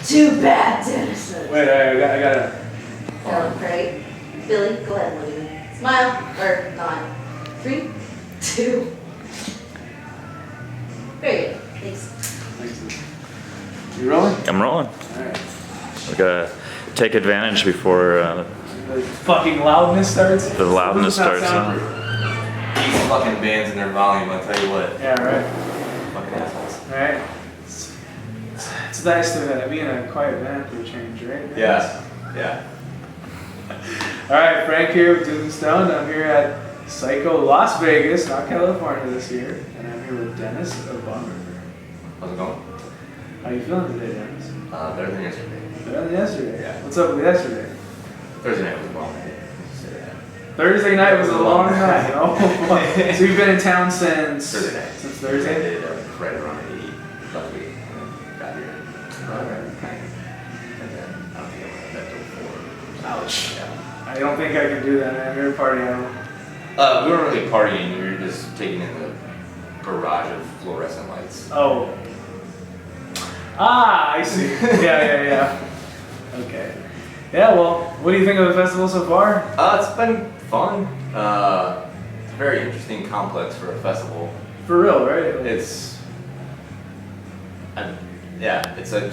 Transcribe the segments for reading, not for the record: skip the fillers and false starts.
Too bad, Dennis. Wait, I gotta. That great. Billy, go ahead and look at me. Smile or nod. 3, 2. Very good. Thanks. You rolling? I'm rolling. Alright. We gotta take advantage before The fucking loudness starts. the loudness starts. These fucking bands and their volume, I'll tell you what. Yeah, right. Fucking assholes. Alright. It's nice to be in a quiet band for a change, right? Yeah. Yeah. Alright, Frank here with Doom Stone. I'm here at Psycho Las Vegas, not California this year. And I'm here with Dennis of Bongripper. How's it going? How you feeling today, Dennis? Better than yesterday. Better than yesterday. Yeah. What's up with yesterday? Thursday night was a long night. Thursday night was a long night. Oh, boy. So you've been in town since Thursday night. Since I Thursday? did right around 80 last week. And then got here. Alright. And then I don't think I went to bed till 4. Ouch. Yeah. I don't think I can do that, man. You're a party animal. We weren't really partying. We were just taking in the barrage of fluorescent lights. Oh. Ah, I see. Yeah. Okay. Yeah, well, what do you think of the festival so far? It's been fun. It's a very interesting complex for a festival. For real, right? It's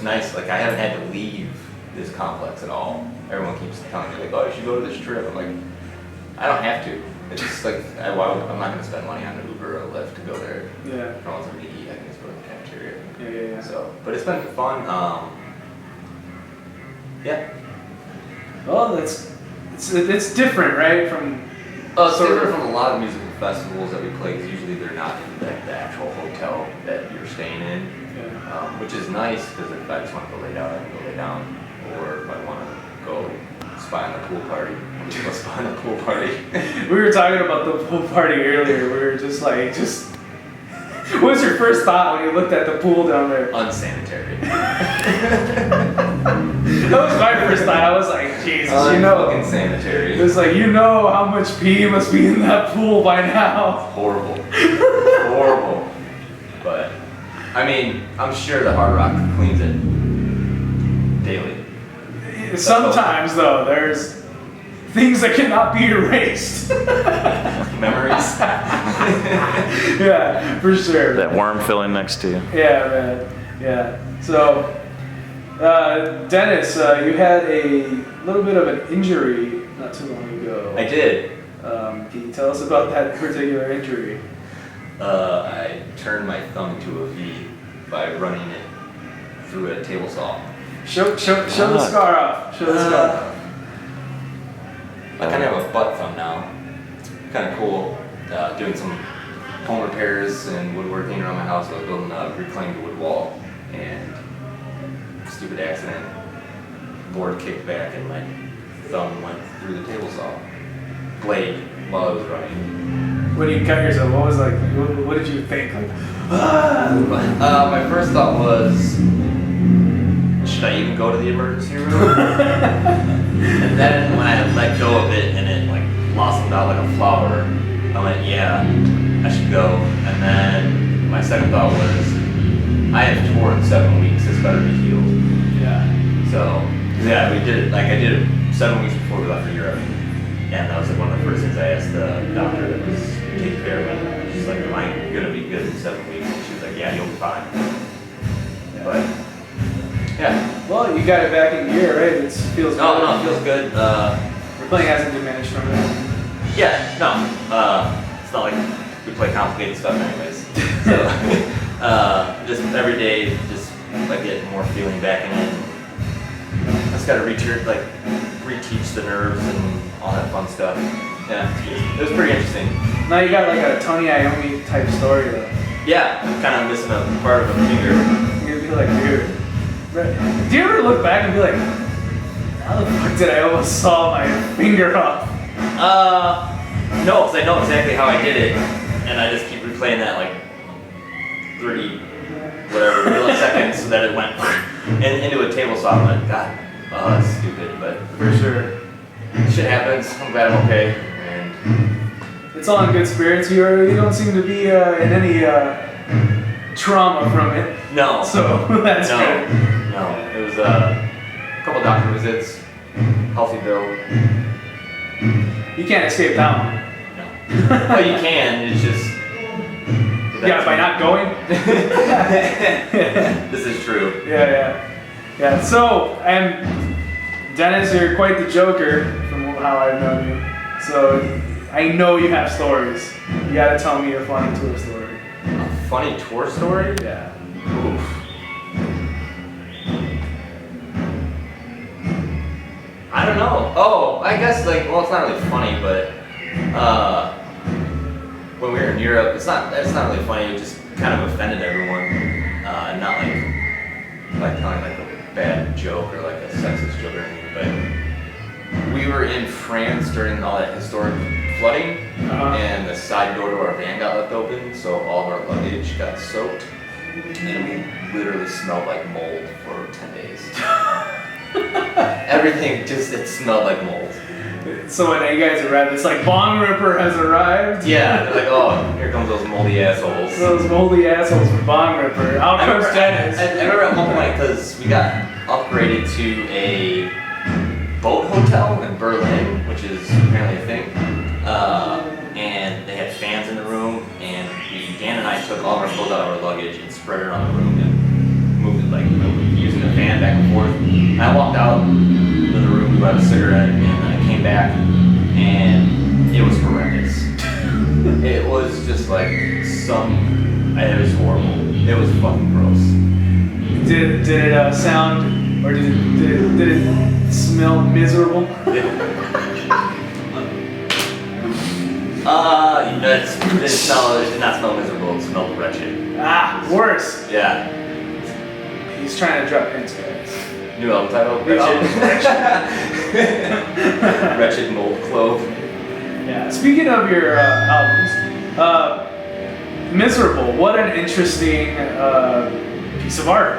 nice. Like, I haven't had to leave this complex at all. Everyone keeps telling me like, oh, you should go to this trip. I'm like, I don't have to. It's just like I'm not going to spend money on an Uber or a Lyft to go there. Yeah. If I want something to eat, I can just go to the cafeteria. Yeah. So, but it's been fun. Yeah. Well, it's different, right? From It's different from a lot of musical festivals that we play, because usually they're not in the actual hotel that you're staying in, which is nice, because if I just want to go lay down, I can go lay down. Or if I want to go spy on the pool party, I'm just go spy on the pool party. We were talking about the pool party earlier. We were just like, what was your first thought when you looked at the pool down there? Unsanitary. That was my first thought. I was like, Jesus, fucking sanitary. It was like, how much pee must be in that pool by now. Horrible. Horrible. But, I mean, I'm sure the Hard Rock cleans it daily. Sometimes, though, there's things that cannot be erased. Memories. Yeah, for sure. That worm filling next to you. Yeah, man. Yeah. So, Dennis, you had a little bit of an injury not too long ago. I did. Can you tell us about that particular injury? I turned my thumb into a V by running it through a table saw. Show the scar off. Show the scar off. I kind of have a butt thumb now. It's kind of cool. Doing some home repairs and woodworking around my house. I was building a reclaimed wood wall, and stupid accident. Board kicked back and my thumb went through the table saw blade while I was running. When you cut yourself, what was what did you think? My first thought was, should I even go to the emergency room? And then when I let go of it and it like blossomed out like a flower, I went, yeah, I should go. And then my second thought was, I have toured 7 weeks, this better be healed. Yeah. So, yeah, we did it, I did it 7 weeks before we left for Europe. And that was one of the first things I asked the doctor that was taking care of me. She's like, am I gonna be good in 7 weeks? And she was like, yeah, you'll be fine. Yeah. But, yeah. Well, you got it back in gear, right? It feels good. No, it feels good. Your playing hasn't diminished from it. Yeah, no. It's not like we play complicated stuff anyways. So, just every day, just like getting more feeling back in it. I just gotta reteach the nerves and all that fun stuff. Yeah, it was pretty interesting. Now you got like a Tony Iommi type story though. Yeah, I'm kind of missing a part of a finger. You'd be like, dude. Do you ever look back and be like, how the fuck did I almost saw my finger off? No, because I know exactly how I did it, and I just keep replaying that like 30 whatever milliseconds so that it went into a table saw. I'm like, God, that's stupid, but For sure. shit happens. I'm glad I'm okay, and It's all in good spirits. You don't seem to be in any trauma from it. no, So that's good. no, it was a couple doctor visits, healthy build. You can't escape that one. No. Well, you can. It's just. Yeah, by not going. This is true. Yeah. So, and Dennis, you're quite the joker from how I've known you. So, I know you have stories. You gotta tell me a funny tour story. A funny tour story? Yeah. Oof. I don't know. Oh, I guess well, it's not really funny, but when we were in Europe, it's not really funny. It just kind of offended everyone. Not like telling like a bad joke or like a sexist joke or anything, but we were in France during all that historic flooding, and the side door to our van got left open, so all of our luggage got soaked, and we literally smelled like mold for 10 days. Everything it smelled like mold. So when you guys arrived, it's like Bongripper has arrived. Yeah, they're like, oh, here comes those moldy assholes. Those moldy assholes from Bongripper. Out comes Dennis. I remember at one point, because we got upgraded to a boat hotel in Berlin, which is apparently a thing, and they had fans in the room, and Dan and I took all of our clothes out of our luggage and spread it on the room and moved it using the fan back and forth. And I walked out of the room to have a cigarette, and then I came back, and it was horrendous. It was just like it was horrible. It was fucking gross. Did it sound, or did it smell miserable? It did not smell miserable. It smelled wretched. Worse. Yeah. He's trying to drop hints, guys. New album title? Wretched mold clove. Yeah. Speaking of your albums, Miserable. What an interesting piece of art.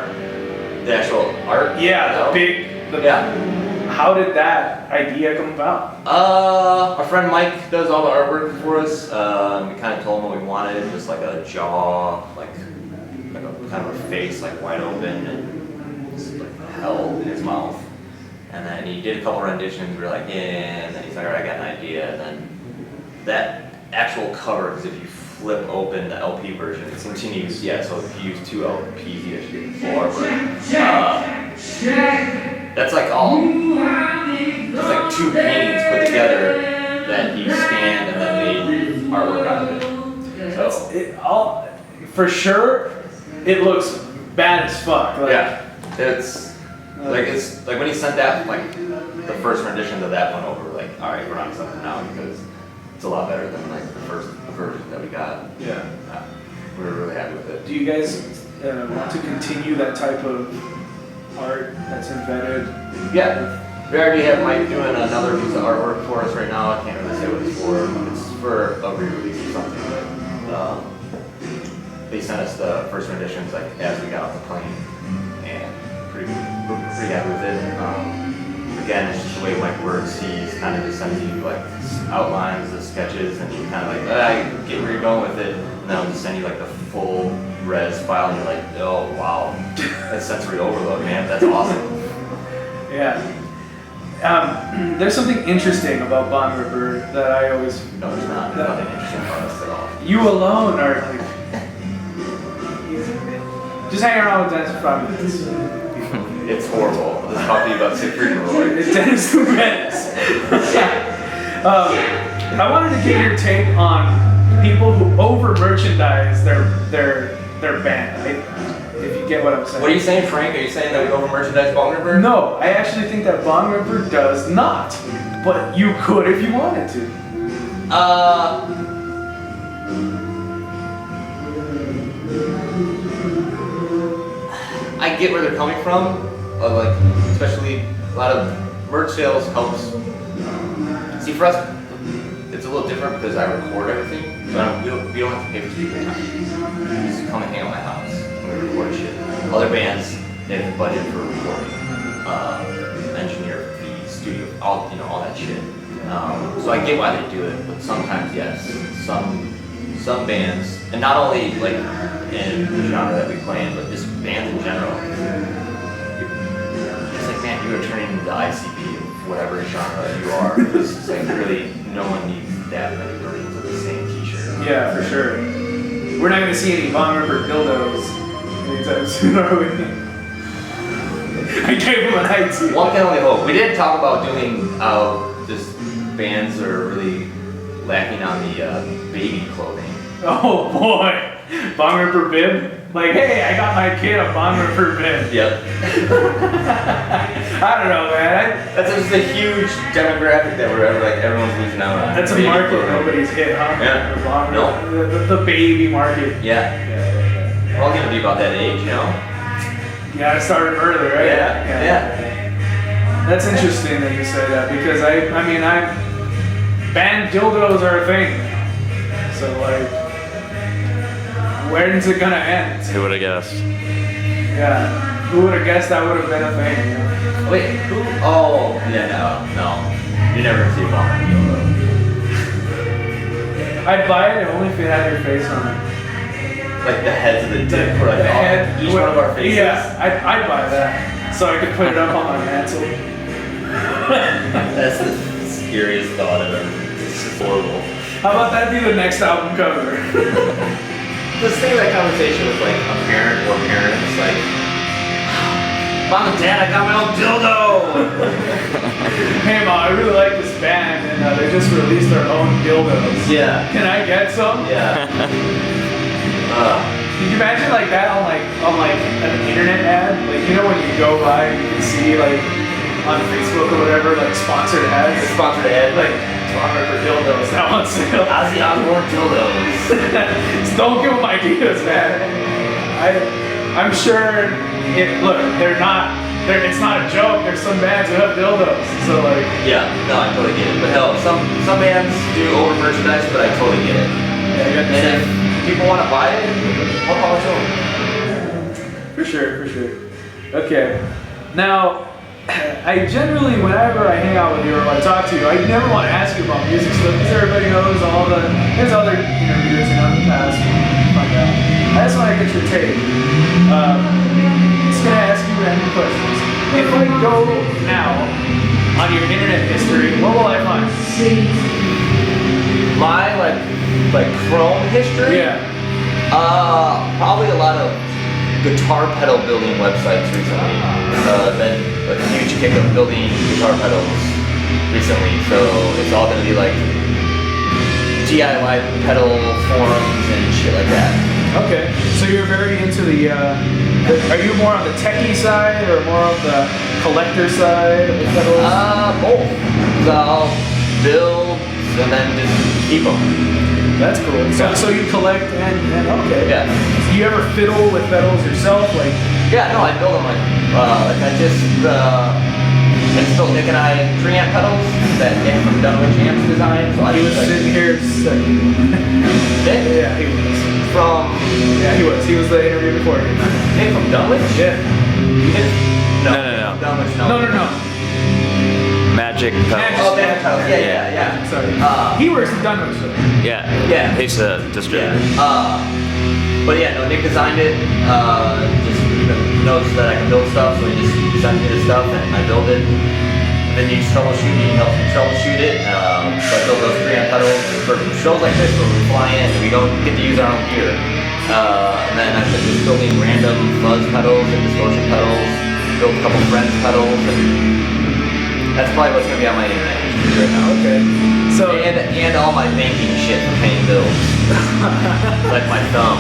The actual art? Yeah. Yeah. How did that idea come about? Our friend Mike does all the artwork for us. We kind of told him what we wanted, just like a jaw, like a kind of a face, like wide open, and just like hell in his mouth. And then he did a couple renditions. We were like, yeah. And then he's like, all right, I got an idea. And then that actual cover, because if you flip open the LP version, it continues. Yeah, so if you use 2 LPs, you actually get the full artwork. That's like all. It's like 2 paintings put together that he scanned and then made artwork out of it. So for sure, it looks bad as fuck. Yeah, it's like when he sent that the first rendition of that one over, like, all right, we're on something now because it's a lot better than like the first version that we got. Yeah, we were really happy with it. Do you guys want to continue that type of art that's embedded? Yeah. We already have Mike doing another piece of artwork for us right now. I can't really say what it's for. It's for a re-release or something. But they sent us the first renditions like as we got off the plane, and we're pretty happy with it. Again, it's just the way Mike works. He's kind of just sends you like outlines, the sketches, and you kind of like, I get where you're going with it, and then I'll just send you like the full res file, and you're like, oh wow, that's sensory overload, man. That's awesome. Yeah. There's something interesting about Bongripper that I always... No, there's not. There's nothing interesting about us at all. You alone are like... Just hang around with Dennis for 5 minutes. It's horrible. Let's talk to you about Siegfried and Roy. It's Dennis who Dennis. I wanted to get your take on people who over-merchandise their band. If you get what I'm saying. What are you saying, Frank? Are you saying that we over-merchandise Bongripper? No, I actually think that Bongripper does not. But you could if you wanted to. I get where they're coming from. Like, especially a lot of merch sales helps. See, for us, it's a little different because I record everything. So we don't have to pay for studio time. You just come and hang out at my house. We record shit. Other bands, they have a budget for recording, engineer fees, studio, all that shit. So I get why they do it, but sometimes yes, some bands, and not only like in the genre that we play in, but just bands in general. you're turning into the ICP of whatever genre you are. Because it's like really, no one needs that many versions of the same t-shirt. Yeah, for sure. We're not gonna see any Bongripper dildos anytime soon, are we? I gave him an IT. One can only hope. We did talk about doing just bands that are really lacking on the baby clothing. Oh boy, Bongripper bib. Like, hey, I got my kid a Bongripper bib. Yep. I don't know, man. That's just a huge demographic that everyone's losing out on. That's a Baby market clothing. nobody's hit, huh? Yeah. The Bongripper, No. the baby market. Yeah. We're all gonna be about that age, you know? Yeah, I started early, right? Yeah. That's interesting that you say that because I mean, banned dildos are a thing. So like, when's it gonna end? Who would have guessed? Yeah, who would have guessed that would have been a thing? You know? Wait, who? Oh, yeah, no. You never see a bomb dildo. I'd buy it only if it had your face on it. Like the heads of the dick, or like The head, each one of our faces. Yeah, I'd buy that so I could put it up on my mantle. That's the scariest thought I've ever. It's just horrible. How about that be the next album cover? Just think of that conversation with like a parent or parents, like, Mom and Dad, I got my own dildo! Hey Mom, I really like this band and they just released their own dildos. Yeah. Can I get some? Yeah. Can you imagine like that on an internet ad? Like, you know when you go by and you can see like on Facebook or whatever, like sponsored ads? Sponsored ad, Like, Bongripper dildos now on sale. Ozzy Osbourne dildos. Just don't give them ideas, man. I'm sure it's not a joke. There's some bands who have dildos. So like, Yeah, no, I totally get it. But hell, some bands do over merchandise, but I totally get it. yeah, you got the And same. if people want to buy it, more power to them. For sure. Okay. Now, I generally, whenever I hang out with you or I talk to you, I never want to ask you about music stuff because everybody knows there's other interviews in the past. Find out. I just want to get your take. Just gonna ask you random questions. If I go now on your internet history, what will I find? My like Chrome history. Yeah. Probably a lot of guitar pedal building websites recently. Been a huge kick of building guitar pedals recently, so it's all gonna be like DIY pedal forums and shit like that. Okay. So you're very into are you more on the techie side or more on the collector side of the pedals? Both. So I'll build and then just keep them. That's cool. So you collect and okay. Yeah. Do you ever fiddle with pedals yourself? Like, Yeah, no, I build them like I just built Nick and I preamp pedals that Nick from Dunwich Amps designed. So I he was just, like, sitting here second. Nick Yeah, he was. from Yeah, he was. He was the interview before you. Nick from Dunwich. Yeah. Nick, No. Dunwich, No. Magic Magic. pedals. Oh, Magic pedals. Yeah. Sorry. Uh, He works in Dunwich though. Yeah. Yeah. He's a Yeah. distributor. But yeah, no, Nick designed it. Just knows that I can build stuff, so he just designs me the stuff and I build it. And then he's troubleshooting, he helps me troubleshoot it. So I build those preamp pedals for shows like this where we fly in and we don't get to use our own gear. And then I've been just building random fuzz pedals and distortion pedals, build a couple friends pedals, and that's probably what's gonna be on my internet history right now. Okay. So And all my banking shit for paying bills. Like my thumb.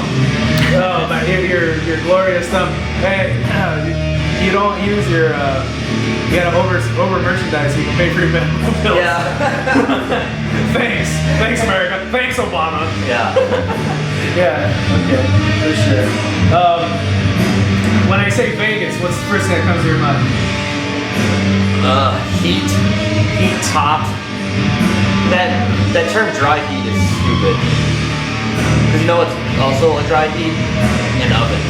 oh, my your glorious thumb. Hey, you don't use your you gotta over merchandise so you can pay for your medical bills. Yeah. Thanks America. Thanks Obama. Yeah. Yeah, okay, for sure. When I say Vegas, what's the first thing that comes to your mind? Heat. Heat top. That term dry heat is stupid. Cause you know what's also a dry heat? An oven.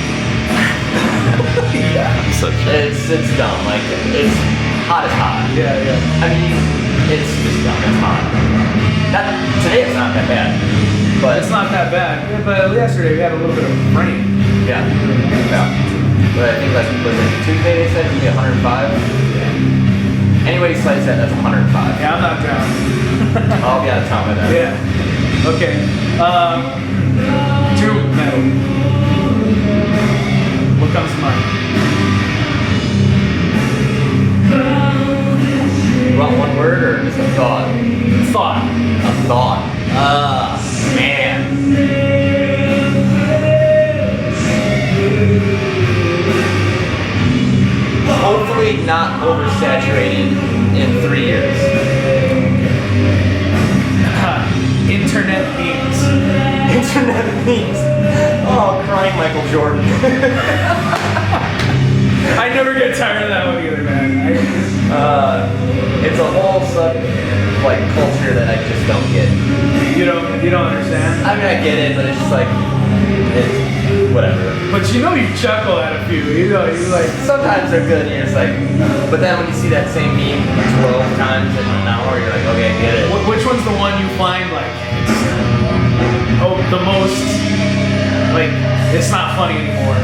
It's dumb. Like it's hot as hot. Yeah. I mean, it's just dumb. It's hot. Today it's not that bad. But It's not that bad, but yesterday we had a little bit of rain. yeah. But I think like was it Tuesday they said it's gonna be 105. Any way you slice that, that's 105. Yeah, I'm not down. I'll be out of town by that. Yeah. Okay. Doom metal. What comes to mind? You want one word or just a thought? Thought. A thought. Man. Hopefully not oversaturated in 3 years. Internet memes. Internet memes. Oh, crying Michael Jordan. I never get tired of that one either, man. It's a whole like culture that I just don't get. You don't understand. I mean, I get it, but it's just like, it's whatever. But you chuckle at a few. You like. Sometimes they're good, and you're just like, but then when you see that same meme 12 times in an hour, you're like, okay, I get it. Which one's the one you find like the most like it's not funny anymore?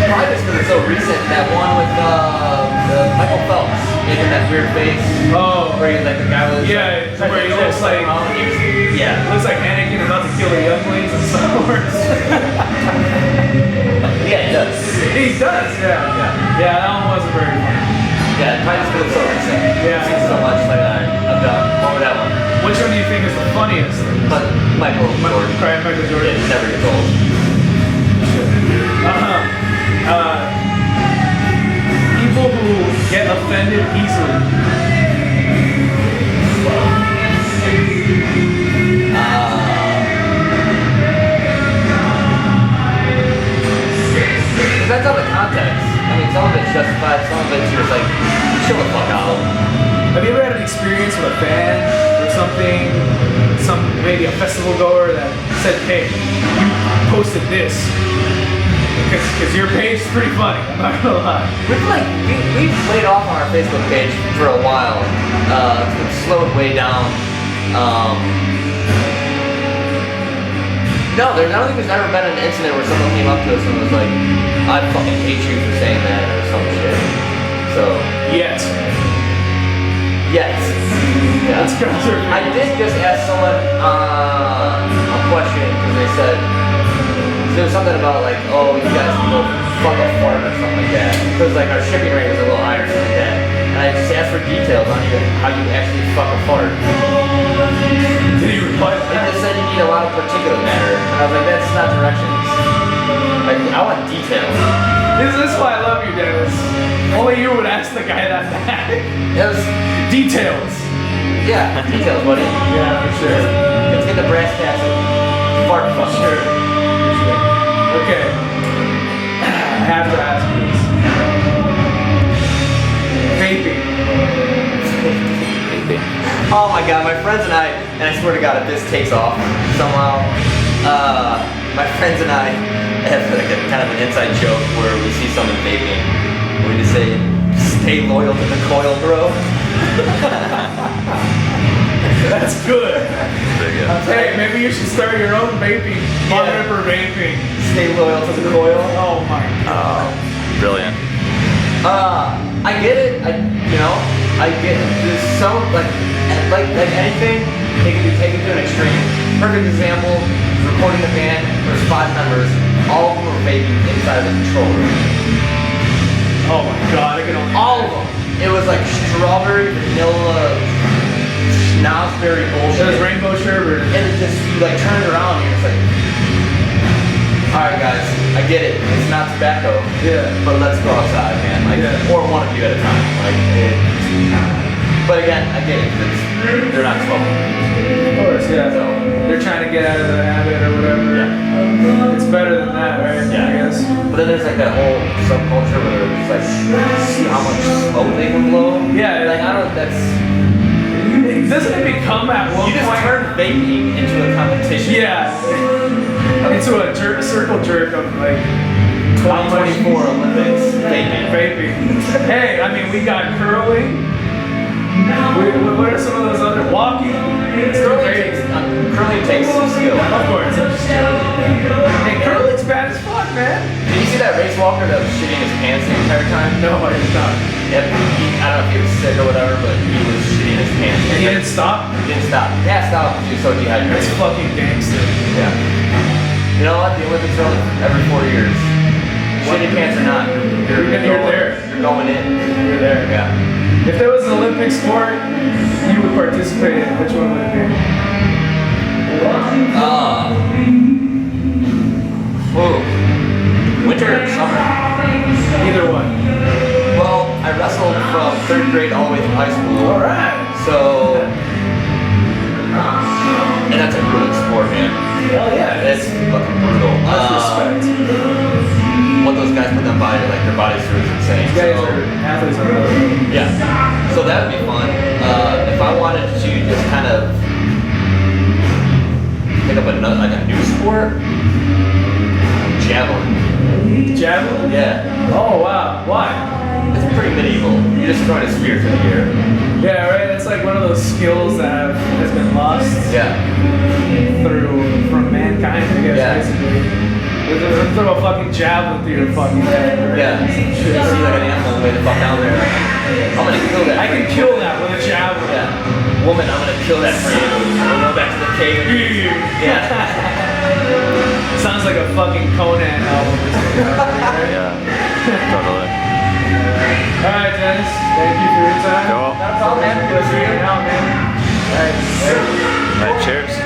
Probably just because it's so recent. That one with Michael Phelps making that weird face. Oh, where he, like the guy was. Yeah, where he looks like. Yeah. Looks like Anakin about to kill the younglings in Star Wars. Yeah, he does. He does, yeah. Yeah, that one wasn't very funny. Yeah, probably just because it's so recent. Yeah. I've seen so much, like, I'm done. Over that one. Which one do you think is the funniest? But Michael Jordan. Crying Michael Jordan. It never gets old. People who get offended easily. Depends on the context. I mean, some of it's justified, some of it's just like, chill the fuck out. Have you ever had an experience with a band or something, maybe a festival goer that said, hey, you posted this? Because your page is pretty funny, I'm not gonna lie. We've laid off on our Facebook page for a while. It's been slowed way down. No, I don't think there's ever been an incident where someone came up to us and was like, I fucking hate you for saying that or some shit. So. Yet. Yes. Yeah. That's conservative. I did just ask someone a question because they said, there was something about like, oh, you guys can go fuck a fart or something like that. Because like our shipping rate was a little higher or something like that. And I just asked for details on how you actually fuck a fart. Did he reply to They that? just said you need a lot of particulate matter. And I was like, that's not directions. Like, I want details. This is why I love you, Dennis. Only you would ask the guy that back. It was, Details. yeah, details, buddy. Yeah, for sure. Let's get the brass tacks and fart fuck. Sure. Okay. I have to ask you this. Vaping. Oh my god, my friends and I swear to god if this takes off somehow, my friends and I have like a kind of an inside joke where we see someone vaping, and we just say, stay loyal to the coil, bro. That's good. Pretty good. Hey, maybe you should start your own vaping. Bongripper vaping. Stay loyal to the coil. Oh my god. Oh, brilliant. I get it. I get it. There's so like anything, it can be taken to an extreme. Perfect example: recording the band. There's 5 members. All of them were vaping inside of the control room. Oh my god, I can only. All of them. It was like strawberry, vanilla, schnozberry It bullshit. was rainbow sherbet. And it just, you like turn it around and you're just like, alright guys, I get it. It's not tobacco. Yeah. But let's go outside, man. Like, Yeah. or one of you at a time. Like, but again, I get it. They're not smoking. Of course, yeah. So, They're trying to get out of the habit or whatever. yeah. It's better than that, right? Yeah. I guess. But then there's like that whole subculture where they're just like, see how much smoke they can blow. Yeah. Like, I don't, that's, Doesn't it become at one you just point? turn vaping into a competition. Yeah. Into a circle jerk of like 2024 Olympics vaping. vaping. Hey, I mean, we got curling. What are some of those other walking? Curling takes some skill. Of course. I'm just joking. Hey, curling's bad as fuck, man. Did you see see that race walker that was shitting his pants the entire time? No, I did not. Yep. I don't know if he was sick or whatever, but he was shitting his pants. And he didn't stop? He didn't stop. He passed out because he was so dehydrated. That's fucking gangster. Yeah. You know what? The Olympics are every 4 years. Shitty pants or not, you're there. You're going in. You're there. Yeah. If there was an Olympic sport you would participate in, which one would it be? Winter or summer? Either one. Well, I wrestled from 3rd grade all the way through high school. Alright. So, and that's a brutal sport, man. Hell yeah. It's fucking brutal. Much respect. What those guys put them body, like their bodies through is insane. These guys are athletes on the Yeah. So that would be fun. If I wanted to just kind of pick up like a new sport, javelin. Javelin? Yeah. Oh wow. Why? It's pretty medieval. You're just throwing a spear through the air. Yeah, right. It's like one of those skills that has been lost Yeah. from mankind, I guess. Yeah. Basically. Throw a fucking javelin through your fucking head. Right? Yeah. You see like an animal way the fuck down there. I'm gonna kill that. I can kill that with a javelin. Yeah. Woman, I'm gonna kill that for you. We'll go back to the cave. Yeah. Sounds like a fucking Conan album. Yeah, totally. Alright, Dennis. Thank you for your time. Cool. Not a problem, man. Good to see you. Out, man. Alright. All right, cheers.